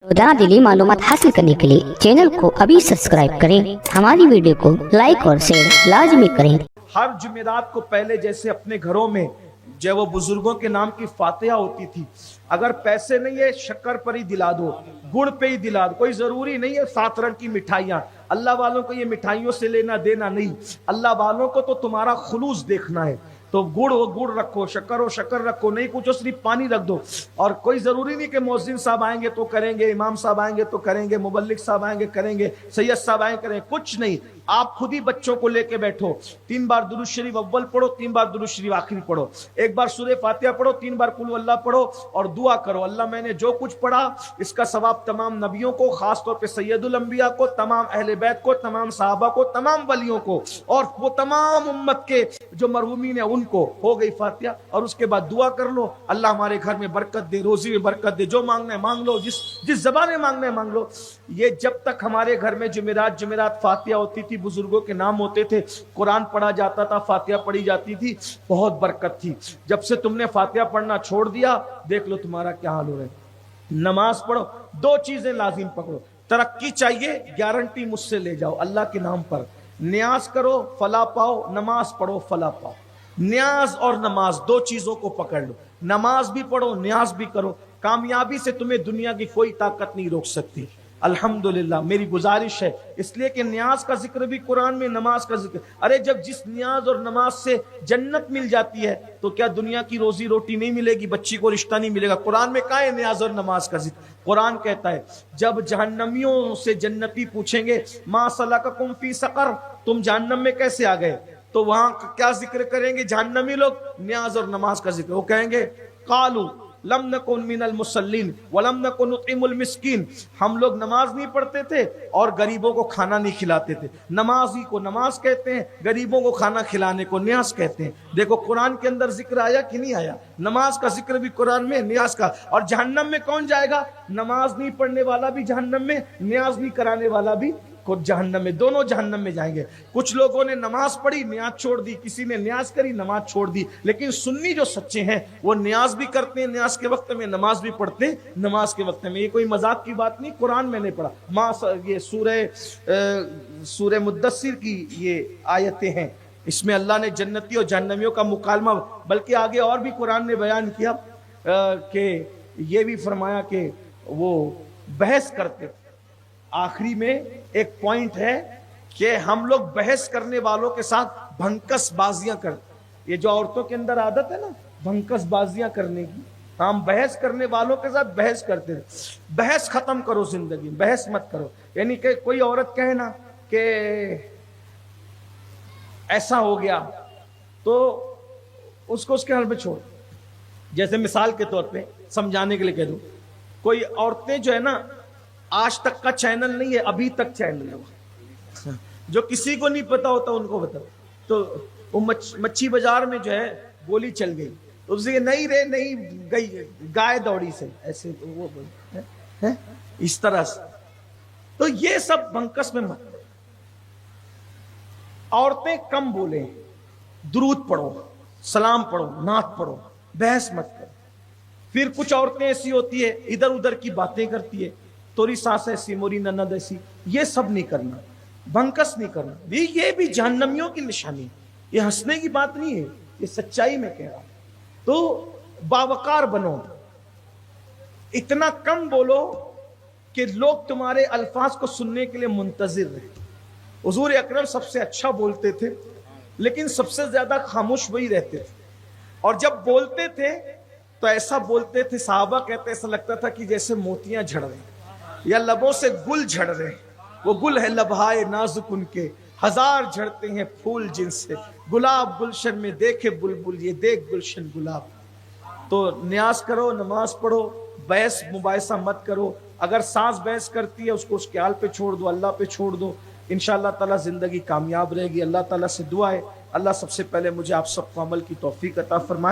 रोजाना दिली मालूमात हासिल करने के लिए चैनल को अभी सब्सक्राइब करें, हमारी वीडियो को लाइक और शेयर लाजमी करें। हर जुमेरात को पहले जैसे अपने घरों में जो वो बुजुर्गों के नाम की फातिहा होती थी, अगर पैसे नहीं है शक्कर पर ही दिला दो, गुड़ पे ही दिला दो, कोई जरूरी नहीं है 7 रंग की मिठाइयाँ। अल्लाह वालों को ये मिठाइयों से लेना देना नहीं, अल्लाह वालों को तो तुम्हारा खुलूस देखना है। तो गुड़ हो गुड़ रखो, शक्कर हो शक्कर रखो, नहीं कुछ हो सिर्फ पानी रख दो। और कोई जरूरी नहीं कि मौज़िन साहब आएंगे तो करेंगे, इमाम साहब आएंगे तो करेंगे, मुबल्लिग साहब आएंगे करेंगे, सैयद साहब आएंगे करेंगे, कुछ नहीं। आप खुद ही बच्चों को लेके बैठो, 3 बार दुरूद शरीफ अव्वल पढ़ो, 3 बार दुरूद शरीफ आखिरी पढ़ो, 1 बार सूरह फातिहा पढ़ो, 3 बार कुल अल्लाह पढ़ो और दुआ करो, अल्लाह मैंने जो कुछ पढ़ा इसका सवाब तमाम नबियों को, खास तौर पे सैयदुल अंबिया को, तमाम अहले बैत को, तमाम सहाबा को, तमाम वलियों को और वो तमाम उम्मत के जो मरहूमीन है उनको। हो गई फातिहा और उसके बाद दुआ कर लो, अल्लाह हमारे घर में बरकत दे, रोजी में बरकत दे, जो मांगना है मांग लो, जिस ज़बान में मांगना है मांग लो। ये जब तक हमारे घर में जुमेरात फातिहा होती थी, बुजुर्गों के नाम होते थे, कुरान पढ़ा जाता था, फातिहा पढ़ी जाती थी, बहुत बरकत थी। जब से तुमने फातिहा पढ़ना छोड़ दिया, देख लो तुम्हारा क्या हाल हो रहा है। नमाज पढ़ो, 2 चीजें लाजिम पकड़ो, तरक्की चाहिए गारंटी मुझसे ले जाओ अल्लाह के नाम पर, न्याज करो फला पाओ, नमाज पढ़ो फला पाओ। न्याज और नमाज 2 चीजों को पकड़ लो, नमाज भी पढ़ो न्याज भी करो, कामयाबी से तुम्हें दुनिया की कोई ताकत नहीं रोक सकती। अल्हम्दुलिल्लाह मेरी गुजारिश है, इसलिए कि न्याज का जिक्र भी कुरान में, नमाज का जिक्र। अरे जब जिस न्याज और नमाज से जन्नत मिल जाती है तो क्या दुनिया की रोजी रोटी नहीं मिलेगी, बच्ची को रिश्ता नहीं मिलेगा? कुरान में कहाँ है न्याज और नमाज का जिक्र? कुरान कहता है जब जहन्नमियों से जन्नती पूछेंगे मा सलककुम फी सकर, तुम जहन्नम में कैसे आ गए, तो वहां क्या जिक्र करेंगे जहन्नमी लोग? न्याज और नमाज का जिक्र। वो कहेंगे कालू लम नकुन मिनल मुसल्लीन वलम नकुन नुतिमुल मिस्कीन, हम लोग नमाज नहीं पढ़ते थे और गरीबों को खाना नहीं खिलाते थे। नमाजी को नमाज कहते हैं, गरीबों को खाना खिलाने को न्याज कहते हैं। देखो कुरान के अंदर जिक्र आया कि नहीं आया? नमाज का जिक्र भी कुरान में, न्याज का। और जहन्नम में कौन जाएगा? नमाज नहीं पढ़ने वाला भी जहन्नम में, न्याज नहीं कराने वाला भी जहन्नम में, दोनों जहन्नम में जाएंगे। कुछ लोगों ने नमाज पढ़ी न्याज छोड़ दी, किसी ने न्याज करी नमाज छोड़ दी, लेकिन सुन्नी जो सच्चे हैं वो न्याज भी करते हैं न्याज के वक्त में, नमाज भी पढ़ते हैं नमाज के वक्त में। ये कोई मजाक की बात नहीं, कुरान मैंने पढ़ा। ये सूरह मुद्दस्सिर की ये आयतें हैं, इसमें अल्लाह ने जन्नती और जहन्नमियों का मुकालमा, बल्कि आगे और भी कुरान ने बयान किया कि ये भी फरमाया कि वो बहस करते। आखिरी में एक पॉइंट है कि हम लोग बहस करने वालों के साथ भंकस बाजियां करते। ये जो औरतों के अंदर आदत है ना भंकस बाजियां करने की, हम बहस करने वालों के साथ बहस करते थे। बहस खत्म करो जिंदगी, बहस मत करो। यानी कि कोई औरत कहे ना कि ऐसा हो गया तो उसको उसके हाल में छोड़। जैसे मिसाल के तौर पे समझाने के लिए कह दूं, कोई औरतें जो है ना, आज तक का चैनल नहीं है, अभी तक चैनल है वो, जो किसी को नहीं पता होता उनको बता। तो वो मच्छी बाजार में जो है गोली चल गई, तो उससे नहीं रे नहीं गई, गाय दौड़ी से ऐसे, तो वो है इस तरह से। तो ये सब बंकस में मत। औरतें कम बोले, दुरूद पढ़ो, सलाम पढ़ो, नात पढ़ो, बहस मत करो। फिर कुछ औरतें ऐसी होती है इधर उधर की बातें करती है, तोरी सास ऐसी मोरी ननद ऐसी, ये सब नहीं करना, बंकस नहीं करना। ये भी जहन्नमियों की निशानी है, ये हंसने की बात नहीं है, ये सच्चाई में कह रहा हूं। तो बावकार बनो, इतना कम बोलो कि लोग तुम्हारे अल्फाज को सुनने के लिए मुंतजिर रहे। हुजूर अकरम सबसे अच्छा बोलते थे, लेकिन सबसे ज्यादा खामोश वही रहते थे। और जब बोलते थे तो ऐसा बोलते थे, साहबा कहते ऐसा लगता था कि जैसे मोतियां झड़ रही या लबों से गुल झड़ रहे। वो गुल है लबहाए नाजुक उनके, 1000 झड़ते हैं फूल जिनसे, गुलाब गुलशन में देखे बुलबुल, ये देख गुलशन गुलाब। तो न्याज करो, नमाज पढ़ो, बहस मुबाहिसा मत करो। अगर सास बहस करती है उसको उसके हाल पे छोड़ दो, अल्लाह पे छोड़ दो, इंशाअल्लाह ताला जिंदगी कामयाब रहेगी। अल्लाह ताला से दुआ है, अल्लाह सबसे पहले मुझे आप सबको अमल की तौफीक अता फरमाए।